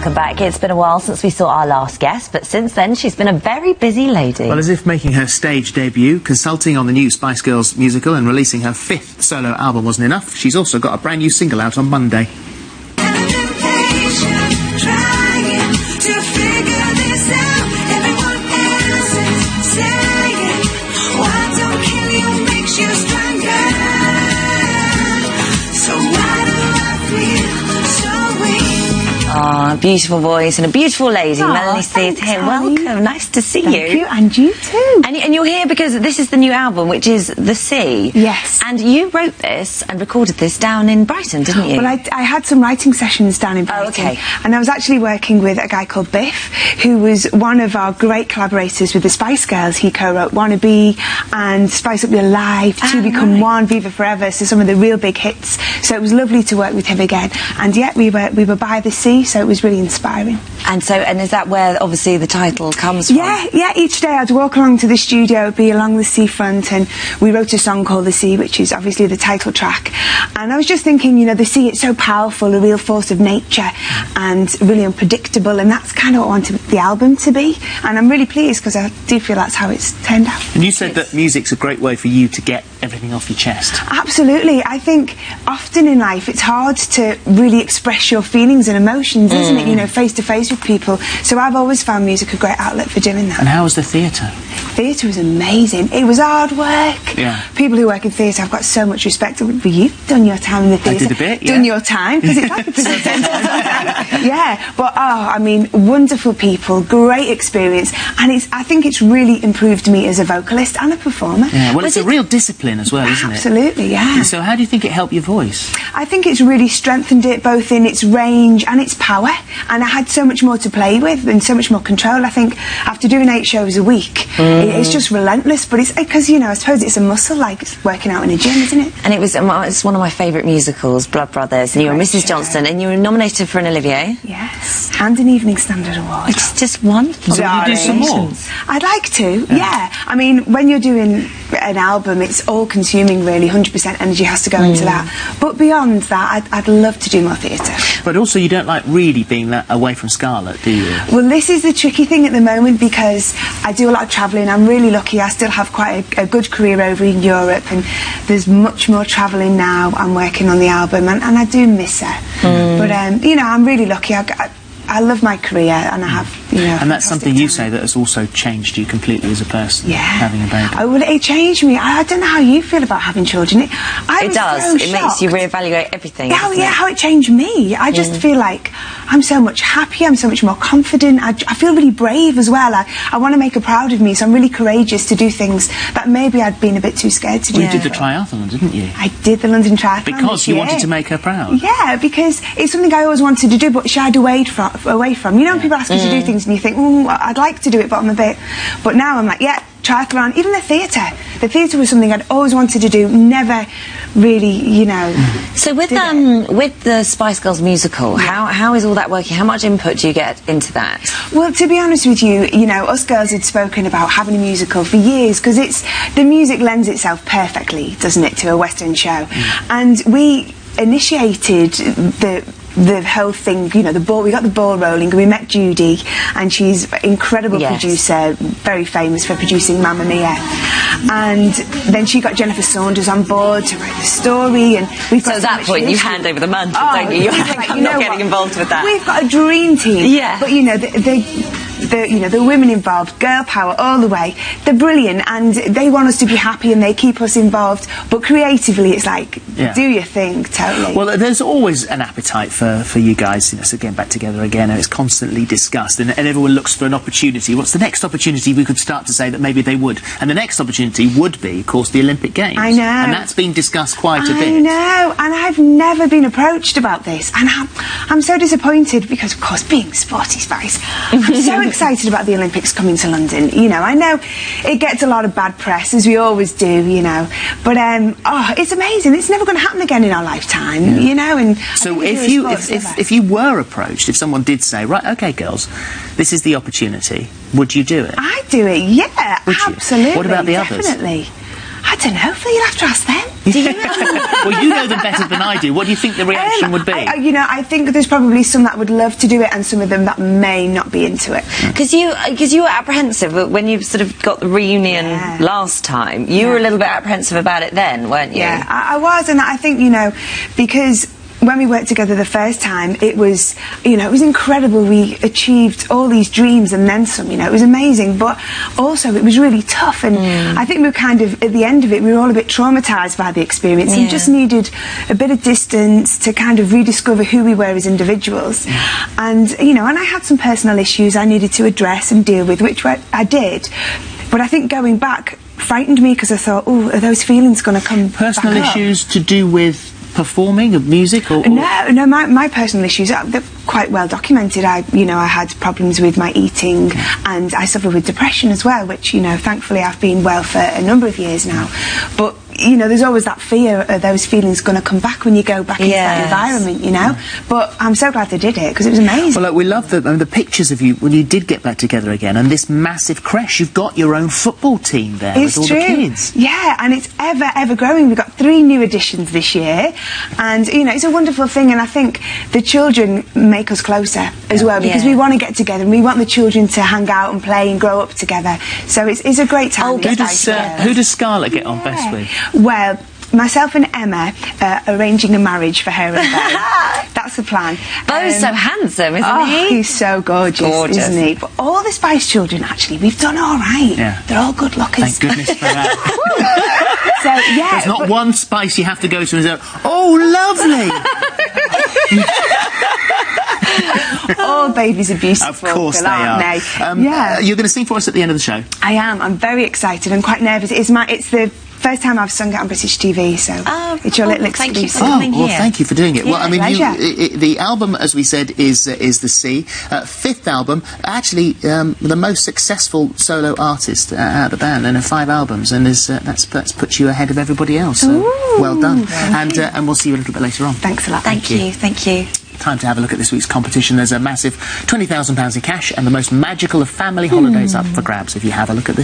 welcome back. It's been a while since we saw our last guest, but since then she's been a very busy lady. Well, as if making her stage debut, consulting on the new Spice Girls musical and releasing her 5th solo album wasn't enough, she's also got a brand new single out on Monday. Oh, a beautiful voice and a beautiful lady. Melanie is here. Welcome. Nice to see you. Thank you, and you too. And you're here because this is the new album, which is The Sea. Yes. And you wrote this and recorded this down in Brighton, didn't you? Well, I had some writing sessions down in Brighton. Oh, okay. And I was actually working with a guy called Biff, who was one of our great collaborators with the Spice Girls. He co-wrote Wannabe and Spice Up Your Life, Two Become One, Viva Forever, so some of the real big hits. So it was lovely to work with him again. And yet we were by the sea, so it was really inspiring. And is that where obviously the title comes from? Yeah, each day I'd walk along to the studio, be along the seafront, and we wrote a song called The Sea, which is obviously the title track. And I was just thinking, you know, the sea, it's so powerful, a real force of nature, and really unpredictable, and that's kind of what I wanted the album to be. And I'm really pleased because I do feel that's how it's turned out. And you said that music's a great way for you to get everything off your chest. Absolutely. I think often in life it's hard to really express your feelings and emotions, isn't it? You know, face to face with people. So I've always found music a great outlet for doing that. And how was the theatre? Theatre was amazing. It was hard work. Yeah. People who work in theatre, I've got so much respect for. You've done your time in the theatre. I did a bit, yeah. Done your time, because it's like a prison. Yeah, but I mean, wonderful people, great experience, and I think it's really improved me as a vocalist and a performer. Yeah, well, it's a real discipline as well, isn't it? Absolutely, yeah. And so how do you think it helped your voice? I think it's really strengthened it, both in its range and its power, and I had so much more to play with and so much more control. I think after doing 8 shows a week, it's just relentless, but it's because, you know, I suppose it's a muscle, like it's working out in a gym, isn't it? And it's one of my favourite musicals, Blood Brothers, and you were Mrs. Johnston, and you were nominated for an Olivier. Yes, and an Evening Standard Award. It's just wonderful. So will you do some more? I'd like to, yeah. I mean, when you're doing an album, it's all-consuming, really. 100% energy has to go into that. But beyond that, I'd love to do more theatre. But also, you don't like really being that away from Scarlett, do you? Well, this is the tricky thing at the moment because I do a lot of travelling. I'm really lucky. I still have quite a good career over in Europe, and there's much more travelling now. I'm working on the album, and I do miss her. But, you know, I'm really lucky. I love my career, and I have, you know... And that's something you say that has also changed you completely as a person, having a baby. Oh, well, it changed me. I don't know how you feel about having children. It does. It makes you reevaluate everything. How it changed me. I just feel like I'm so much happier, I'm so much more confident. I feel really brave as well. I want to make her proud of me, so I'm really courageous to do things that maybe I'd been a bit too scared to do. Well, you did the triathlon, didn't you? I did the London Triathlon. Because you wanted to make her proud? Yeah, because it's something I always wanted to do, but shied away from. You know, when people ask you to do things and you think, I'd like to do it, but I'm a bit... But now I'm like, yeah, triathlon, even the theatre. The theatre was something I'd always wanted to do, never really, you know... So with the Spice Girls musical, how is all that working? How much input do you get into that? Well, to be honest with you, you know, us girls had spoken about having a musical for years, because the music lends itself perfectly, doesn't it, to a West End show. And we initiated the whole thing, you know, we got the ball rolling, and we met Judy, and she's an incredible producer, very famous for producing Mamma Mia. And then she got Jennifer Saunders on board to write the story, and we've got... So at that point, you hand over the mantle, don't you? You're like, I'm not getting involved with that. We've got a dream team. Yeah. But, you know, the women involved, girl power all the way, they're brilliant, and they want us to be happy, and they keep us involved, but creatively it's like, do your thing, totally. Well, there's always an appetite for you guys, you know, so getting back together again, and it's constantly discussed, and everyone looks for an opportunity. What's the next opportunity we could start to say that maybe they would? And the next opportunity would be, of course, the Olympic Games. I know. And that's been discussed quite a bit. I know, and I've never been approached about this, and I'm so disappointed because, of course, being Sporty Spice, I'm so excited about the Olympics coming to London. You know, I know it gets a lot of bad press, as we always do, you know, but it's amazing. It's never going to happen again in our lifetime, you know. And so if you were approached, if someone did say, right, okay, girls, this is the opportunity, would you do it? I'd do it, yeah, would absolutely. You? What about the others? Definitely. I I don't know, Phil, you'll have to ask them. Well, you know them better than I do. What do you think the reaction would be? I think there's probably some that would love to do it and some of them that may not be into it. Because you were apprehensive when you sort of got the reunion last time. You were a little bit apprehensive about it then, weren't you? Yeah, I was, and I think, because when we worked together the first time, it was, it was incredible. We achieved all these dreams and then some, it was amazing, but also it was really tough, and I think we were kind of, at the end of it, we were all a bit traumatised by the experience and just needed a bit of distance to kind of rediscover who we were as individuals. And, and I had some personal issues I needed to address and deal with, which I did, but I think going back frightened me because I thought, oh, are those feelings going to come personal back up? Issues to do with performing of music or No, my personal issues, they're quite well documented. I had problems with my eating and I suffered with depression as well, which thankfully I've been well for a number of years now, but there's always that fear of those feelings going to come back when you go back into that environment, but I'm so glad they did it because it was amazing. Well, look, we love the pictures of you when you did get back together again, and this massive crash. You've got your own football team there with all the kids. Yeah, and it's ever growing. We've got 3 new additions this year, and it's a wonderful thing, and I think the children make us closer as well, because we want to get together and we want the children to hang out and play and grow up together, so it's a great time. Who does Scarlett get on best with? Well, myself and Emma arranging a marriage for her and Bo. That's the plan. Bo's so handsome, isn't he? He's so gorgeous, isn't he? But all the Spice Children, actually, we've done all right. Yeah. They're all good lookers. Thank goodness for that. So, yeah. There's not one Spice you have to go to and say, oh, lovely. All babies are beautiful. Of course they are. You're going to sing for us at the end of the show. I am. I'm very excited. I'm quite nervous. It's the first time I've sung it on British TV, so it's your little exclusive. Thank you for coming here. Well, thank you for doing it. Yeah, well, I mean, pleasure. the album, as we said, is The Sea. 5th album, actually the most successful solo artist out of the band, and 5 albums, and that's put you ahead of everybody else. So well done. And we'll see you a little bit later on. Thanks a lot. Thank you. Time to have a look at this week's competition. There's a massive £20,000 in cash and the most magical of family holidays up for grabs if you have a look at this.